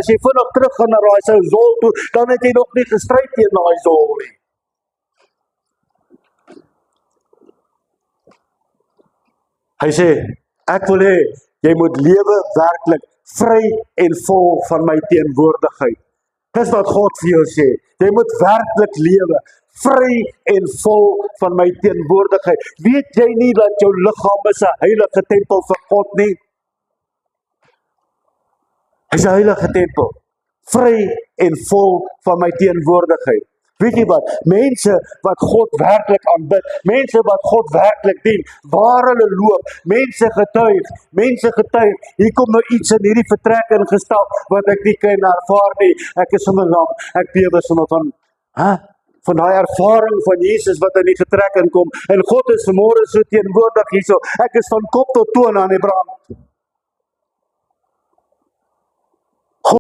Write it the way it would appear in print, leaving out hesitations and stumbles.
as jy vinnig terug gaan na daai zol toe, dan het jy nog nie gestryd teen daai zol nie. Hy sê, ek wil hê, jy moet lewe werklik vry en vol van my teenwoordigheid. Dis wat God vir jou sê, jy moet werklik lewe, vry en vol van my teenwoordigheid. Weet jy nie dat jou liggaam is 'n heilige tempel vir God nie? Hy is 'n heilige tempel, vry en vol van my teenwoordigheid. Weet jy wat, mense wat God werklik aanbid, mense wat God werklik dien, waar hulle loop, mense getuig, hier kom nou iets in hierdie vertrek ingestap, wat ek nie kan ervaar nie, ek is sommer lang, ek bewe sommer van daai ervaring van Jesus wat in die vertrek inkom, en God is vanmôre so teenwoordig hierso, ek is van kop tot toe aan die brand.